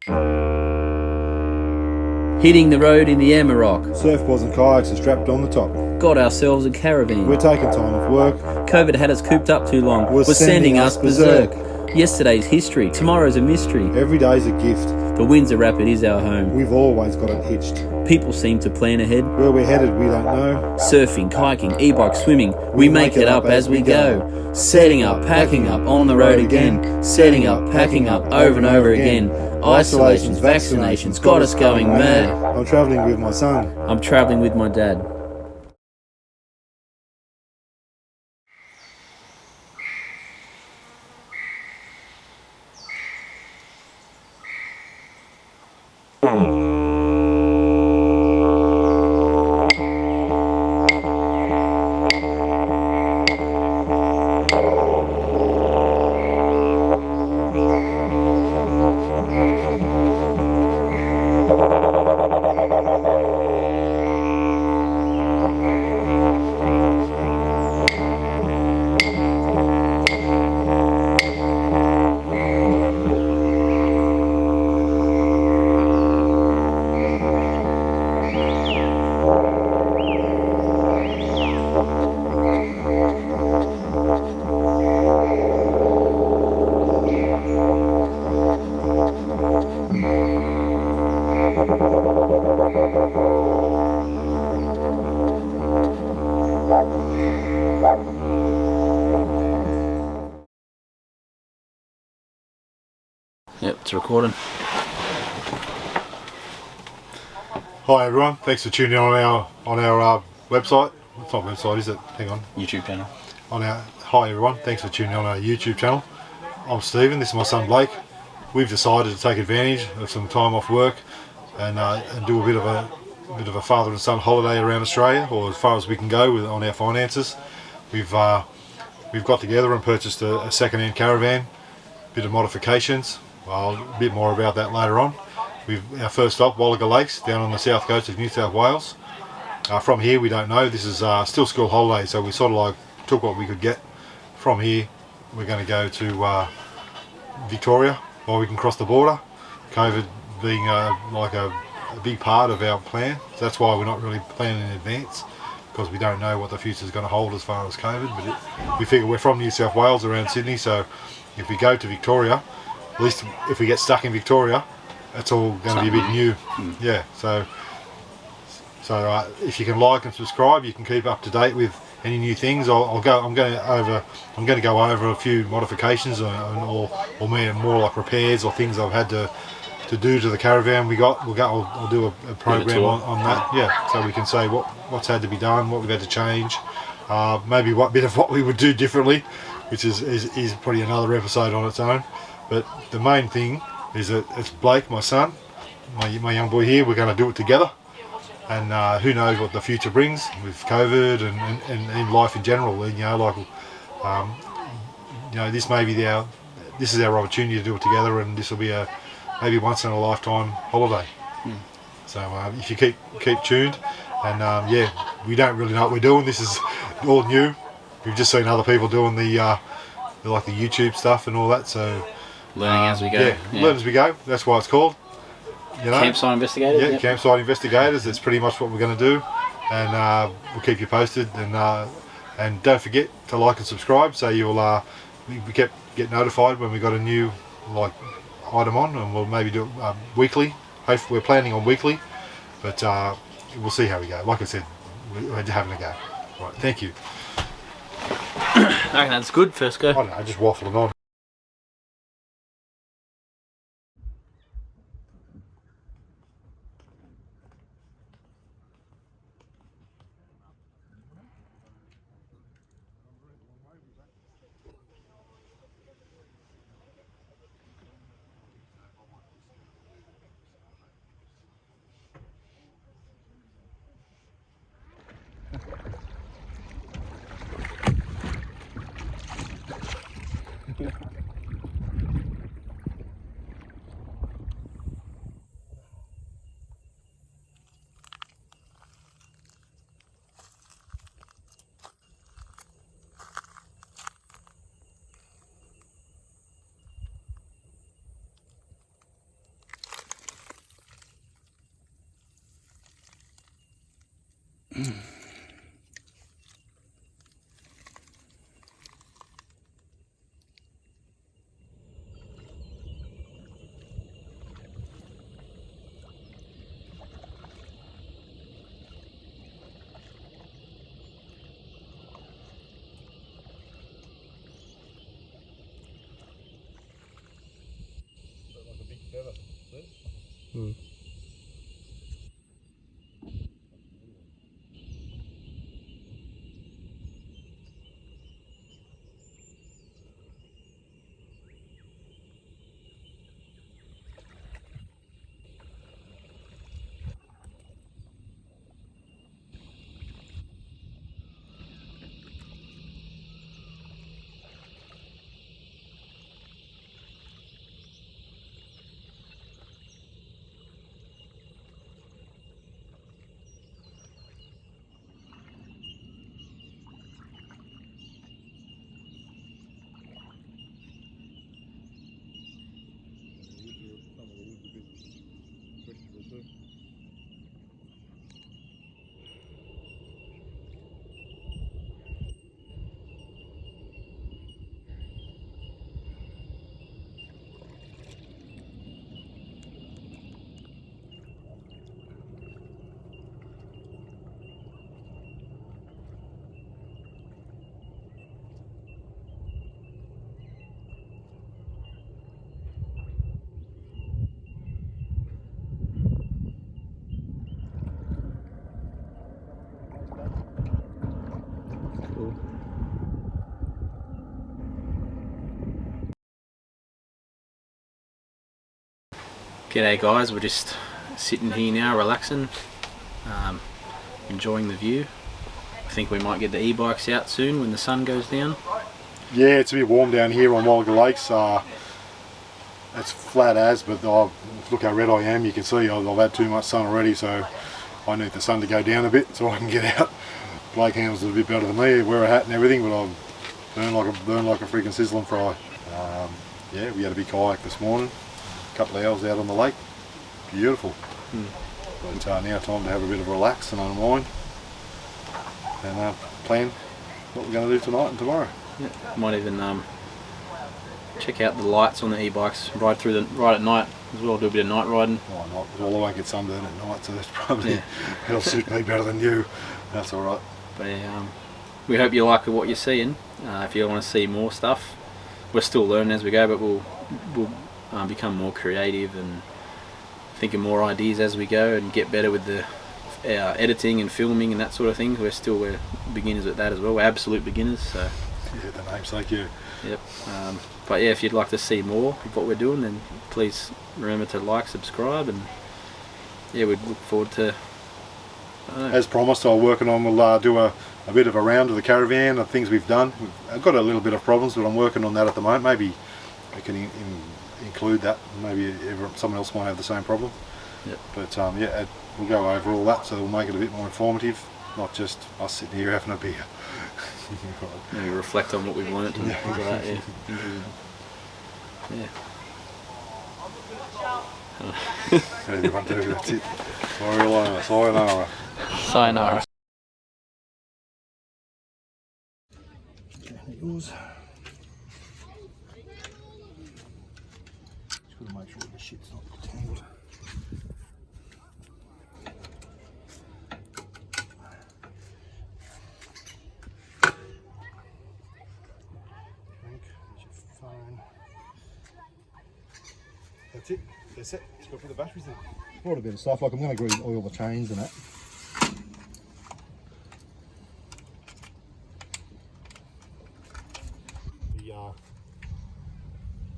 Hitting the road in the Amarok. Surfboards and kayaks are strapped on the top. Got ourselves a caravan. We're taking time off work. COVID had us cooped up too long. We're sending us berserk. berserk. Yesterday's history, tomorrow's a mystery. Every day's a gift. The Windsor Rapid is our home. We've always got it hitched. People seem to plan ahead. Where we're headed, we don't know. Surfing, kayaking, e-bike, swimming, we make it up as we go. Setting up, packing up, on the road again. Setting up, packing up, over and over again. Isolations, vaccinations, got us going mad. I'm travelling with my son. I'm travelling with my dad. Yep, it's recording. Hi everyone, thanks for tuning in on our website. It's not website, is it? Hang on. YouTube channel. Hi everyone, thanks for tuning in on our YouTube channel. I'm Stephen. This is my son Blake. We've decided to take advantage of some time off work and do a bit of a father and son holiday around Australia, or as far as we can go on our finances. We've got together and purchased a second-hand caravan, bit of modifications. A bit more about that later on. Our first stop, Wallaga Lakes, down on the south coast of New South Wales. From here, we don't know. This is still school holiday, so we sort of like took what we could get. From here, we're going to go to Victoria while we can cross the border. COVID being like a big part of our plan. So that's why we're not really planning in advance, because we don't know what the future is going to hold as far as COVID. But we figure we're from New South Wales, around Sydney, so if we go to Victoria, at least if we get stuck in Victoria, that's all going to be a bit new. Yeah, so if you can like and subscribe, you can keep up to date with any new things. I'm going to go over a few modifications or more like repairs or things I've had to do to the caravan. I'll do a program on that. Yeah, so we can say what's had to be done, what we've had to change, maybe what bit of what we would do differently, which is probably another episode on its own. But the main thing is that it's Blake, my son, my young boy here. We're going to do it together, and who knows what the future brings with COVID and in life in general. This is our opportunity to do it together, and this will be a maybe once in a lifetime holiday. So if you keep tuned, and we don't really know what we're doing. This is all new. We've just seen other people doing the YouTube stuff and all that. So. Learning as we go. Yeah, learn as we go. That's why it's called. Campsite Investigators. Yeah, Campsite Investigators. That's pretty much what we're going to do, and we'll keep you posted. And don't forget to like and subscribe, so you'll get notified when we got a new item on, and we'll maybe do it weekly. Hopefully, we're planning on weekly, but we'll see how we go. Like I said, we're having a go. Right, thank you. I reckon that's good. First go. I don't know, just waffling on. Cool. G'day guys, we're just sitting here now relaxing, enjoying the view. I think we might get the e-bikes out soon when the sun goes down. Yeah, it's a bit warm down here on Wallaga Lake. It's flat as, but look how red I am. You can see I've had too much sun already, so I need the sun to go down a bit so I can get out. Blake handles it a bit better than me, wear a hat and everything, but I burn like a freaking sizzling fry. Yeah, we had a big kayak this morning, a couple of hours out on the lake, beautiful. But now time to have a bit of a relax and unwind, and plan what we're going to do tonight and tomorrow. Yeah, might even check out the lights on the e-bikes, ride at night as well, do a bit of night riding. Why not? Well, I won't get sunburned at night, so that's probably it'll suit me better than you. That's all right. But we hope you like what you're seeing. If you want to see more stuff, we're still learning as we go, but we'll become more creative and think of more ideas as we go and get better with the editing and filming and that sort of thing. We're beginners at that as well. We're absolute beginners. So yeah, the namesake, yeah. Yep. But yeah, if you'd like to see more of what we're doing, then please remember to like, subscribe, and yeah, we'd look forward to. As promised, we'll do a bit of a round of the caravan of things we've done. I've got a little bit of problems, but I'm working on that at the moment. Maybe I can include that. Maybe someone else might have the same problem. Yep. But yeah, we'll go over all that, so we'll make it a bit more informative, not just us sitting here having a beer. Maybe reflect on what we've learnt and things like that. Yeah. Everyone do, that's it. Sayonara. Sayonara. Yours. Just got to make sure the shit's not tangled. Drink, there's your phone. That's it. That's it. Just got to put the batteries in. Brought a bit of stuff, like I'm going to oil the chains and that.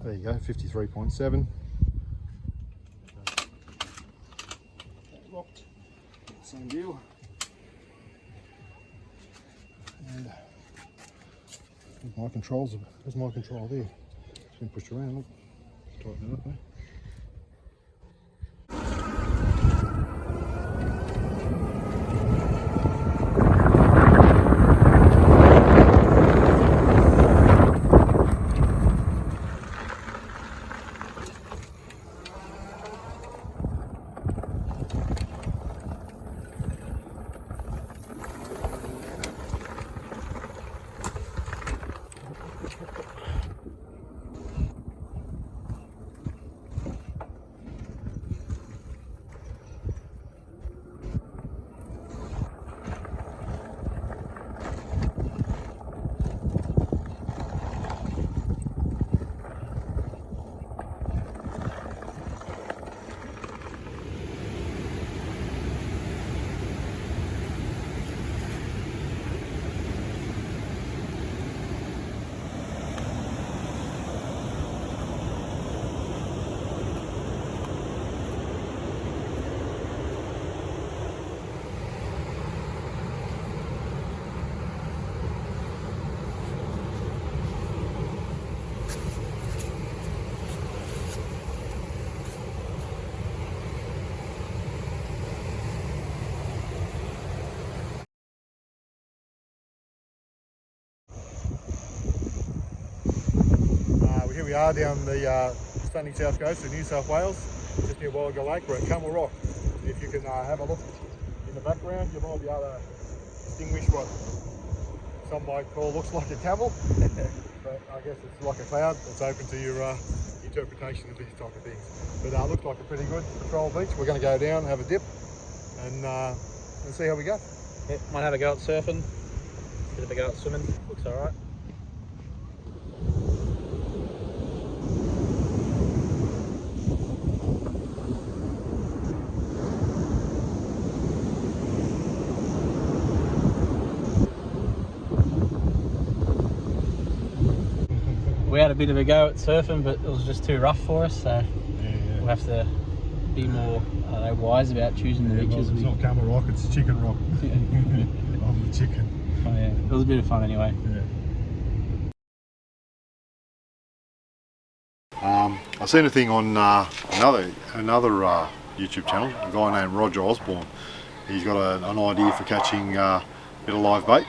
There you go, 53.7. Locked. Same deal. And my controls, there's my control there. It's been pushed around, look. Tighten it up there. are down the sunny south coast of New South Wales, just near Wallaga Lake. We're at Camel Rock. If you can have a look in the background, you might be able to distinguish what some might call looks like a camel, but I guess it's like a cloud. It's open to your interpretation of these type of things. But it looks like a pretty good patrol beach. We're going to go down, have a dip, and see how we go. Yep, might have a go at surfing, bit of a go at swimming. Looks alright. We had a bit of a go at surfing, but it was just too rough for us, so we'll have to be more, I don't know, wise about choosing the beaches. Well, it's not Camel Rock, it's Chicken Rock. I'm the chicken. Oh, yeah. It was a bit of fun anyway. Yeah. I seen a thing on another YouTube channel, a guy named Roger Osborne. He's got an idea for catching a bit of live bait.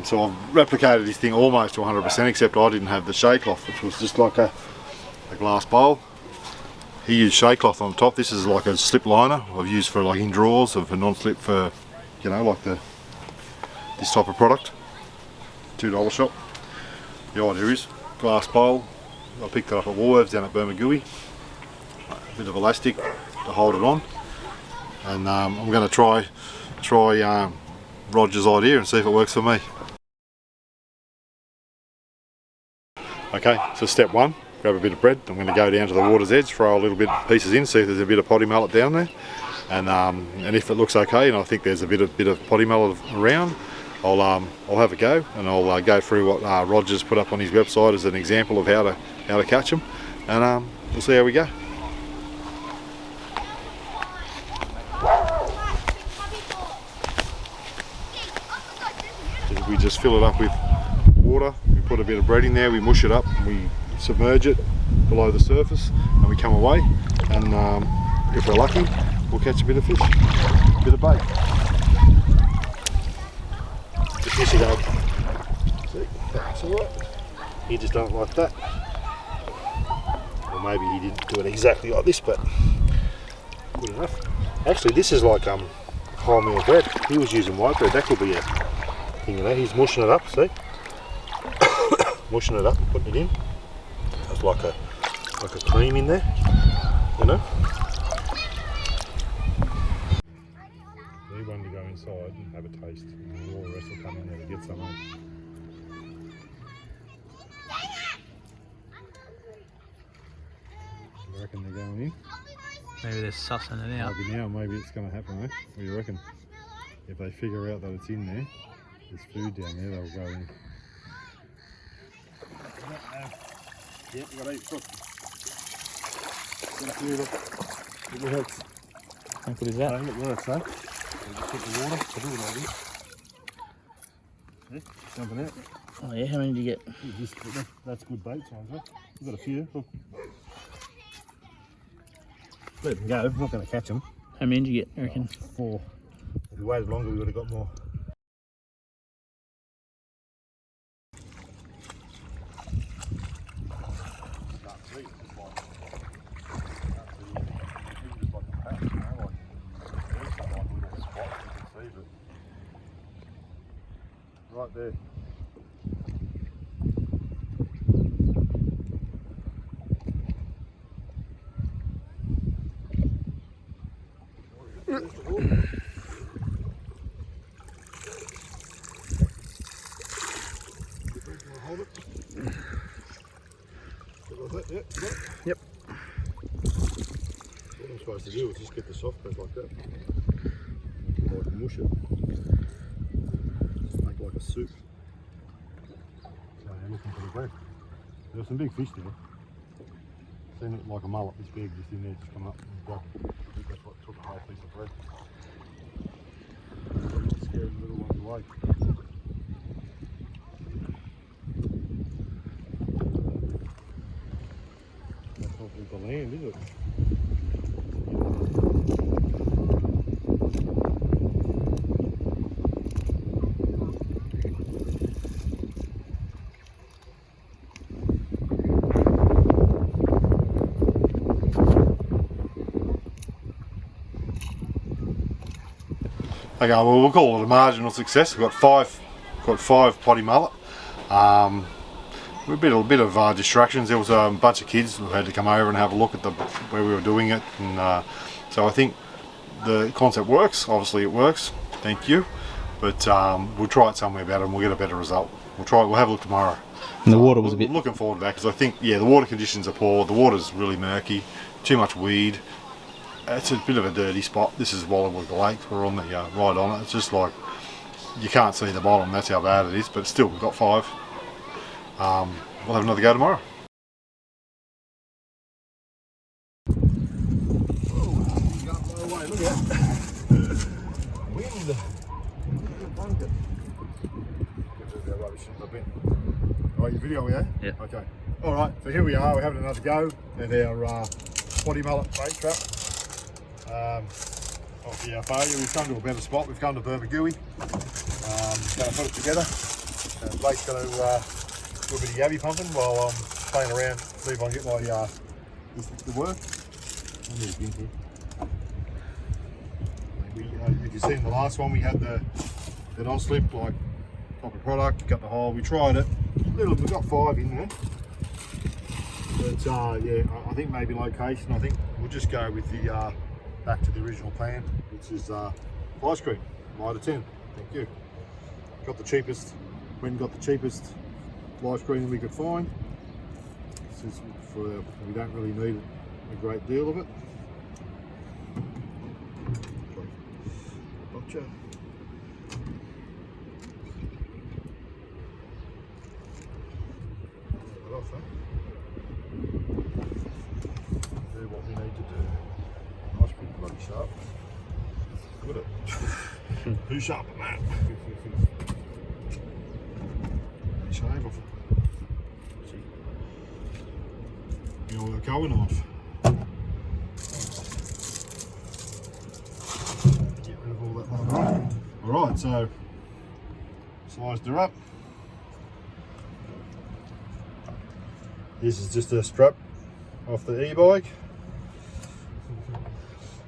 So I've replicated this thing almost to 100%, except I didn't have the shea cloth, which was just like a glass bowl. He used shea cloth on top. This is like a slip liner I've used for like in drawers, of a non-slip for, you know, like this type of product. $2 shop. The idea is glass bowl. I picked it up at Woolworths down at Bermagui. A bit of elastic to hold it on, and I'm going to try Roger's idea and see if it works for me. Okay, so step one, grab a bit of bread. I'm going to go down to the water's edge, throw a little bit of pieces in, see if there's a bit of potty mallet down there, and if it looks okay, and I think there's a bit of potty mallet around, I'll have a go, and I'll go through what Roger's put up on his website as an example of how to catch them, and we'll see how we go. We just fill it up with water, we put a bit of bread in there, we mush it up, we submerge it below the surface, and we come away, and if we're lucky, we'll catch a bit of fish, a bit of bait. The fish is out. See, that's alright. He just don't like that. Or maybe he didn't do it exactly like this, but good enough. Actually, this is like wholemeal bread. He was using white bread. That could be a thing, you know. He's mushing it up, see? Mushing it up and putting it in. There's like a cream in there, you know. Need one to go inside and have a taste, and all the rest will come in there to get some. You reckon they're going in? Maybe they're sussing it out. Maybe now, maybe it's going to happen, eh? What do you reckon? If they figure out that it's in there, there's food down there, they'll go in. Yep, we got to eat. Look. It works. How good is that? I think it works, eh? We just put the water, so do it like this. Yeah, jumping out. Oh yeah, how many did you get? That's good bait signs, right? We've got a few. Look. Let them go, we're not going to catch them. How many did you get, I reckon? 4. If we waited longer, we would have got more. Right there. Hold it. Yep. What I'm supposed to do is just get the soft bait like that. Like mush it. Make like a soup. So you're looking for the bread. There's some big fish there. Seen it like a mullet, this big, just in there, just come up and go. I think that's what took a whole piece of bread. Scared the little ones away. That's not with the land, is it? Okay, well we'll call it a marginal success. We've got five potty mullet. A bit of distractions. There was a bunch of kids who had to come over and have a look at where we were doing it, and so I think the concept works. Obviously it works. Thank you. But we'll try it somewhere better and we'll get a better result. We'll have a look tomorrow. And the water was a bit... Looking forward to that because I think, yeah, the water conditions are poor. The water's really murky, too much weed. It's a bit of a dirty spot. This is Wallaga Lake. We're on the right on it. It's just like you can't see the bottom. That's how bad it is. But still, we've got 5. We'll have another go tomorrow. Look at that. Wind. Alright, your video, yeah? Yeah. Okay. Alright, so here we are, we're having another go at our potty mullet bait trap. Obviously our failure, we've come to a better spot, we've come to Bermagui. Going to put it together. Blake's going to do a bit of yabby pumping while I'm playing around, see if I can get my this to work. If you see in the last one, we had the non-slip, like type of product, cut the hole, we tried it. We got 5 in there. But yeah, I think maybe location, I think we'll just go with the back to the original plan, which is fly screen, 9 out of 10. Thank you. Got the cheapest, went and got the cheapest fly screen we could find. This is we don't really need a great deal of it. Gotcha. Off, do what we need to do. Nice big bloody sharp. Look at it. Who's sharp on that? Shave off it. You know, we're going off. Get rid of all that one. Alright, so sliced her up. This is just a strap off the e-bike.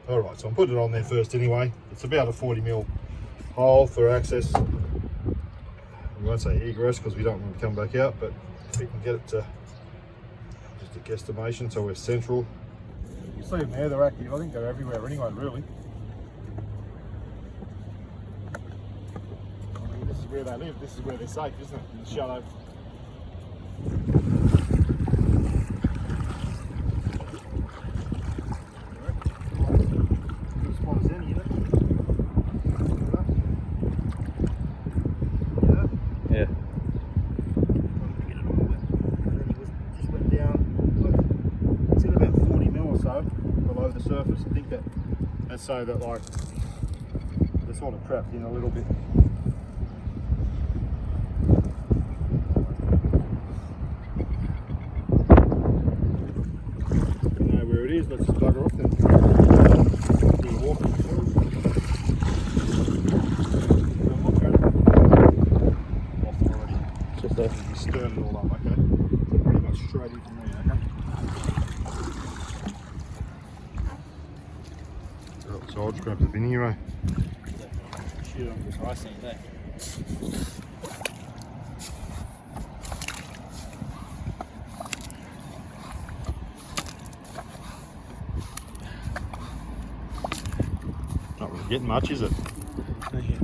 Alright, so I'm putting it on there first anyway. It's about a 40mm hole for access. We won't say egress because we don't want to come back out, but if we can get it to just a guesstimation so we're central. You see them there, they're active. I think they're everywhere anyway, really. I mean, this is where they live, this is where they're safe, isn't it? In the shallow. Yeah. It's in about 40mm or so below the surface. I think that's so that like they're sort of trapped in a little bit. You know where it is, let's just bugger off then. Do a walk. Just there. Stern it all up, okay? So pretty much straight in from there, okay? Oh, so I'll just grab the bin here, eh? Shoot on this ice in there. Not really getting much, is it? Yeah.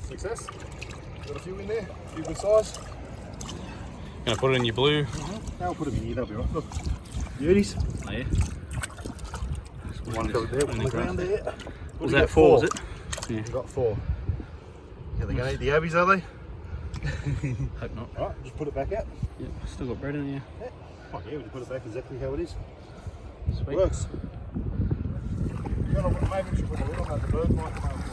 Success. Got a few in there, a few good size. Gonna put it in your blue. I'll put them in here, they'll be right. Look, beauties. Oh, yeah. One there, one on the ground there. Was that 4, was it? Yeah. We've got 4. Yeah, they're going to eat the abbies, are they? Hope not. Alright, just put it back out. Yep, still got bread in here. Yeah. Oh yeah, we just put it back exactly how it is. Sweet. Works. Maybe we should put a lid on that, the birds might come over.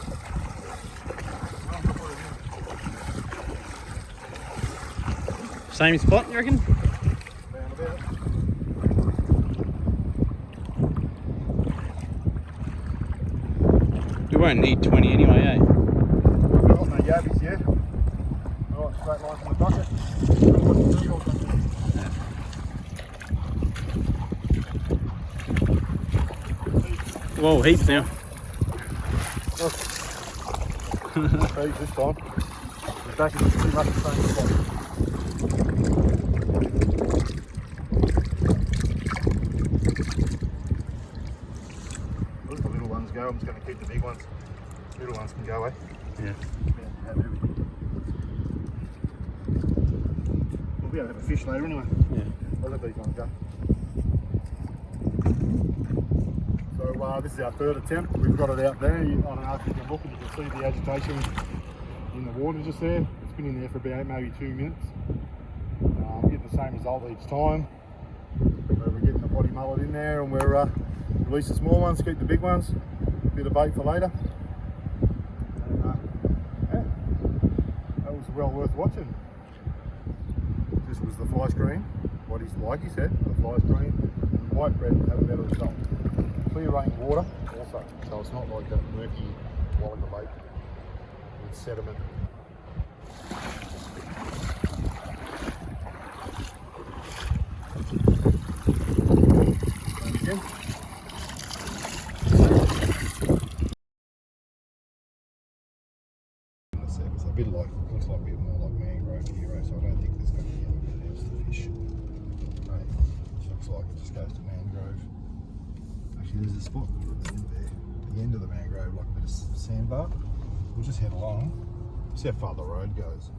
Same spot, you reckon? Round about. We won't need 20 anyway, eh? We've got no yabbies yet. Alright, straight line from the bucket. Whoa, heaps now. Trees this time. We're back in pretty much the same spot. Let the little ones go. I'm just going to keep the big ones. Little ones can go, eh? Yeah. We'll be able to have a fish later anyway. Yeah. I'll let these ones go. So this is our third attempt. We've got it out there. I don't know if you can look and you can see the agitation in the water just there. It's been in there for about maybe 2 minutes. We're getting the same result each time. So we're getting the potty mullet in there and we're release the small ones, keep the big ones. Bit of bait for later. And, yeah, that was well worth watching. This was the fly screen. What he's like he said, the fly screen and white bread have a better result. Clear rain water also, so it's not like that murky Wallaga Lake with sediment. And again. It's a bit like, looks like a bit more like mangrove here, so I don't think there's going to be anything else to fish. Right. It looks like it just goes to mangrove. Actually, there's a spot at the end of the mangrove, like a bit of sandbar. We'll just head along, see how far the road goes.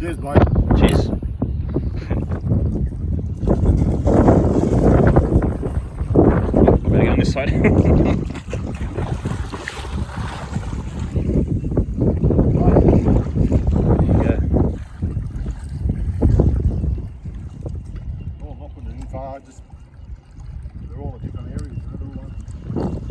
Cheers, Blake. Cheers. I better go on this side. There you go. Oh, I'm not putting it in far, just they're all in different areas, you know, they're all like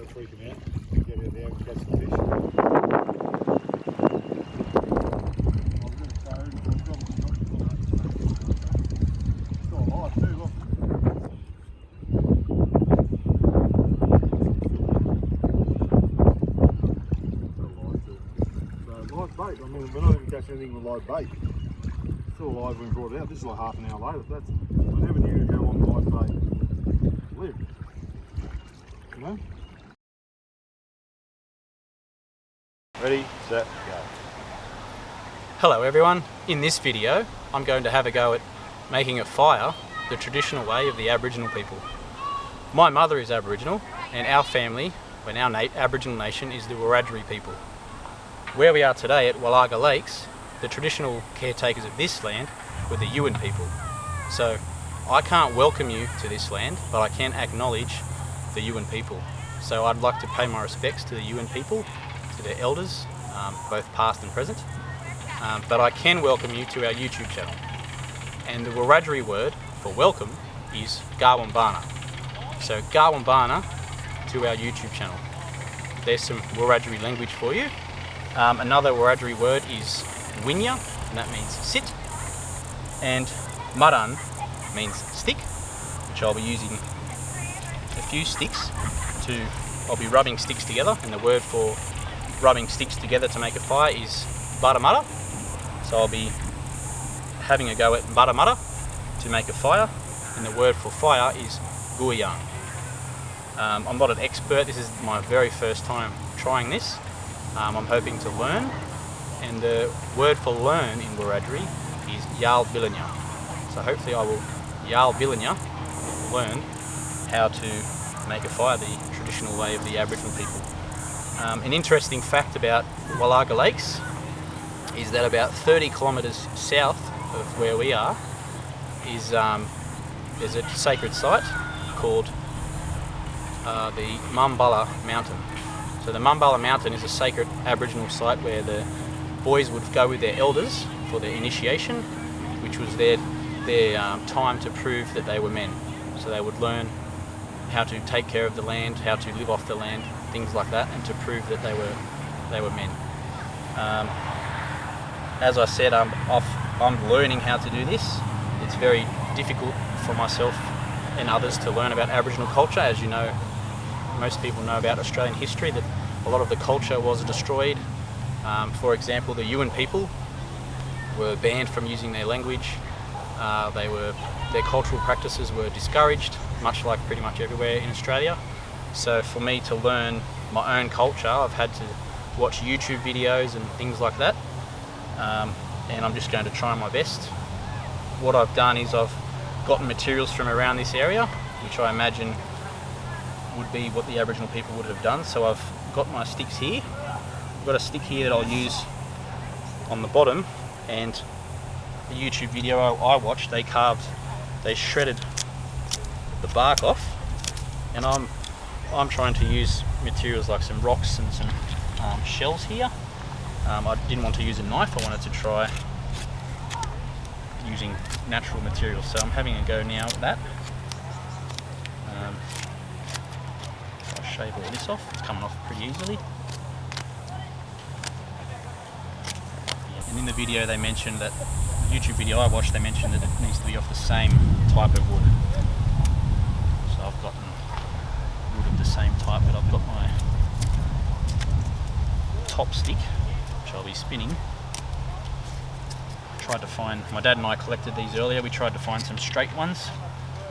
freak them out, get out there and catch the fish. Still alive too, look. Live bait, I mean, we're not even catching anything with live bait. It's still alive when we brought it out. This is like half an hour later. That's, I never knew how long live bait lived. You know? Ready, set, go. Hello everyone, in this video I'm going to have a go at making a fire the traditional way of the Aboriginal people. My mother is Aboriginal and our family, when our Aboriginal nation, is the Wiradjuri people. Where we are today at Wallaga Lakes, the traditional caretakers of this land were the Yuin people. So I can't welcome you to this land, but I can acknowledge the Yuin people. So I'd like to pay my respects to the Yuin people, to their elders, both past and present. But I can welcome you to our YouTube channel. And the Wiradjuri word for welcome is Gawambana. So Gawambana to our YouTube channel. There's some Wiradjuri language for you. Another Wiradjuri word is Winya, and that means sit. And Maran means stick, which I'll be using a few sticks I'll be rubbing sticks together, and the word for rubbing sticks together to make a fire is Baramara. So I'll be having a go at Baramara to make a fire, and the word for fire is Guyang. I'm not an expert, this is my very first time trying this. I'm hoping to learn, and the word for learn in Wiradjuri is Yal Bilinya. So hopefully I will Yal Bilinya, learn how to make a fire the traditional way of the Aboriginal people. An interesting fact about Wallaga Lakes is that about 30 kilometres south of where we are is there's a sacred site called the Mambala Mountain. So the Mambala Mountain is a sacred Aboriginal site where the boys would go with their elders for their initiation, which was their time to prove that they were men. So they would learn how to take care of the land, how to live off the land, things like that, and to prove that they were men. As I said, I'm learning how to do this. It's very difficult for myself and others to learn about Aboriginal culture. As you know, most people know about Australian history, that a lot of the culture was destroyed. For example, the Yuin people were banned from using their language. Their cultural practices were discouraged, much like pretty much everywhere in Australia. So for me to learn my own culture, I've had to watch YouTube videos and things like that. And I'm just going to try my best. What I've done is I've gotten materials from around this area, which I imagine would be what the Aboriginal people would have done. So I've got my sticks here. I've got a stick here that I'll use on the bottom, and the YouTube video I watched, they shredded the bark off, and I'm trying to use materials like some rocks and some shells here. I didn't want to use a knife, I wanted to try using natural materials, so I'm having a go now at that. I'll shave all this off, it's coming off pretty easily. And in the video they mentioned that, YouTube video I watched, they mentioned that it needs to be off the same type of wood. So I've gotten wood of the same type, but I've got my top stick, which I'll be spinning. Tried to find, my dad and I collected these earlier, we tried to find some straight ones,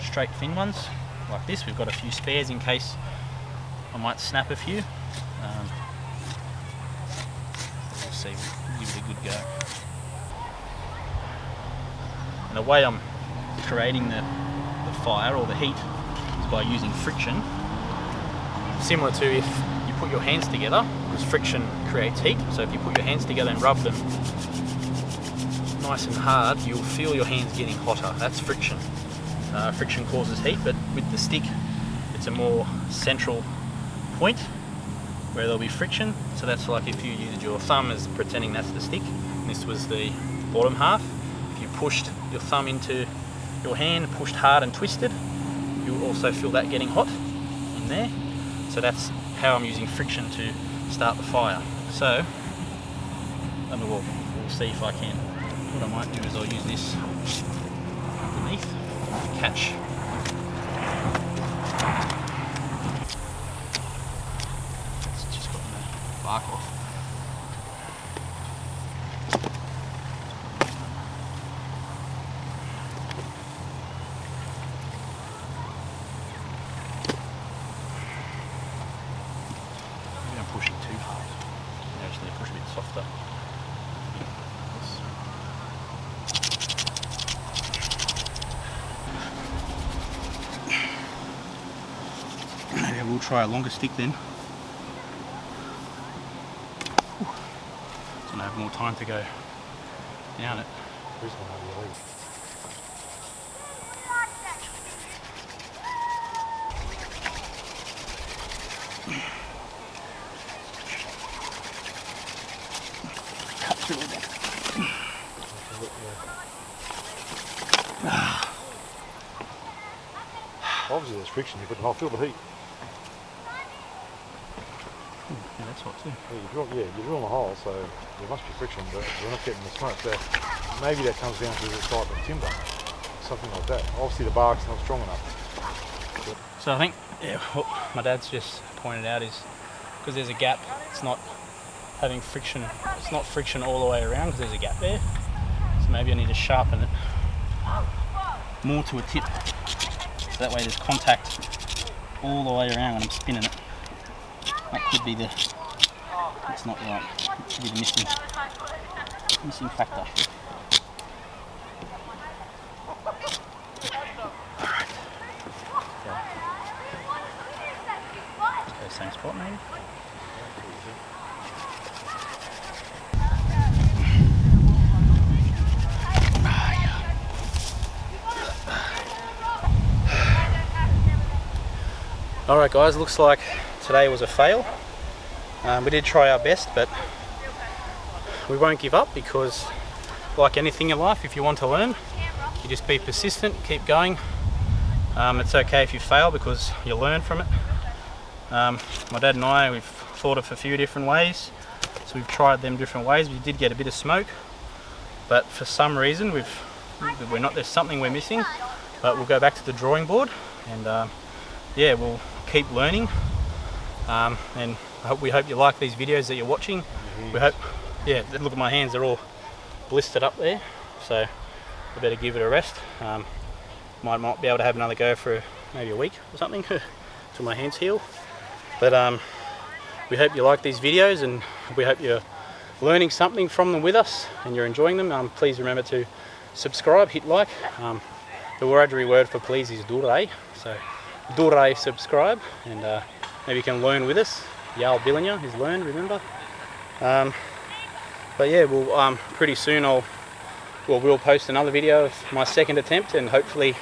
straight fin ones, like this. We've got a few spares in case I might snap a few. We'll see, we'll give it a good go. And the way I'm creating the fire or the heat is by using friction. Similar to if you put your hands together, because friction creates heat. So if you put your hands together and rub them nice and hard, you'll feel your hands getting hotter. That's friction. Friction causes heat, but with the stick, it's a more central point where there'll be friction. So that's like if you used your thumb as pretending that's the stick, and this was the bottom half. If you pushed your thumb into your hand, pushed hard and twisted, you'll also feel that getting hot in there. So that's how I'm using friction to start the fire. So, we'll see if I can. What I might do is I'll use this underneath to catch. It's just gotten the bark off. Push it too hard. You actually push a bit softer. Maybe we'll try a longer stick then. So I have more time to go down it. Obviously there's friction here, but I'll feel the heat. Yeah, that's hot too. Yeah, you're drilling a hole, so there must be friction, but we're not getting the smoke. So maybe that comes down to the type of timber, something like that. Obviously the bark's not strong enough. So I think, yeah, what my dad's just pointed out is because there's a gap, it's not having friction, it's not friction all the way around because there's a gap there. So maybe I need to sharpen it more to a tip. So that way there's contact all the way around when I'm spinning it. That could be the, it's not right, it could be the missing factor. Alright. Go same spot maybe? Alright guys, looks like today was a fail. We did try our best, but we won't give up because like anything in life, if you want to learn, you just be persistent, keep going. It's okay if you fail because you learn from it. My dad and I, we've thought of a few different ways, so we've tried them different ways. We did get a bit of smoke, but for some reason there's something we're missing, but we'll go back to the drawing board and yeah, we'll keep learning, and we hope you like these videos that you're watching. We hope, yeah, look at my hands, they're all blistered up there, so I better give it a rest. Might be able to have another go for maybe a week or something till my hands heal. But we hope you like these videos and we hope you're learning something from them with us and you're enjoying them. Please remember to subscribe, hit like. The Wiradjuri word for please is dure, so dure, subscribe, and maybe you can learn with us. Yal Billinger is learn, remember. But yeah, we'll pretty soon we'll post another video of my second attempt, and hopefully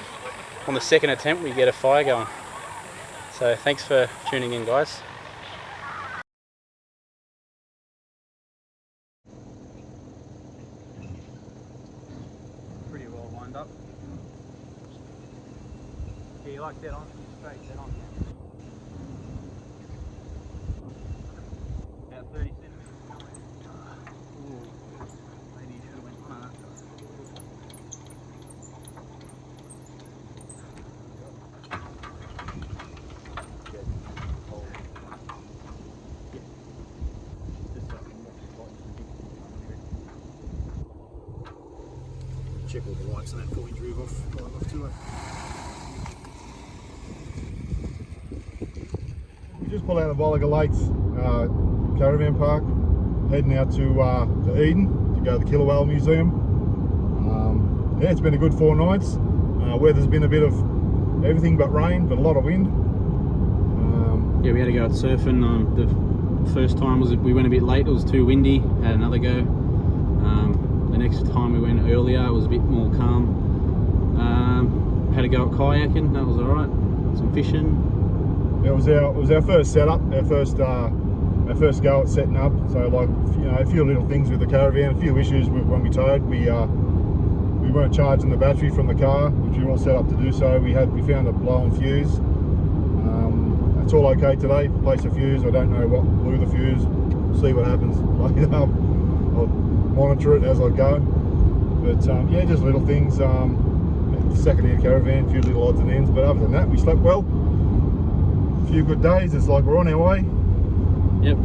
on the second attempt we get a fire going. So thanks for tuning in, guys. Pretty well lined up. Yeah, you like dead on, straight dead on. About 30 centimeters. Ooh, maybe you should have went on that. Check all the lights on that before we drove off to it. We just pulled out of Wallaga Lake's caravan park, heading out to Eden to go to the Killer Whale Museum. Yeah, it's been a good 4 nights. Weather's been a bit of everything but rain, but a lot of wind. Yeah, we had to go out surfing. The first time we went a bit late, it was too windy, had another go. The next time we went earlier, it was a bit more calm. Had to go out kayaking, that was alright. Some fishing. Yeah, it was our first setup, our first go at setting up. So like, you know, a few little things with the caravan, a few issues when we towed. We weren't charging the battery from the car, which we were all set up to do so. We found a blown fuse. It's all okay today. Replace a fuse. I don't know what blew the fuse. See what happens. I'll monitor it as I go. But yeah, just little things. Second-hand caravan, a few little odds and ends. But other than that, we slept well. A few good days. It's like we're on our way. Yep.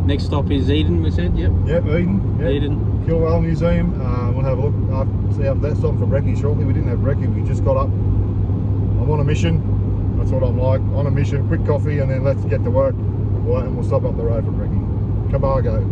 Next stop is Eden, we said. Yep. Yep, Eden. Yep. Eden. Killer Whale Museum. We'll have a look. See after that, stopping for brekkie shortly. We didn't have brekkie. We just got up. I'm on a mission. That's what I'm like. On a mission. Quick coffee, and then let's get to work. And we'll stop up the road for brekkie. Cabargo.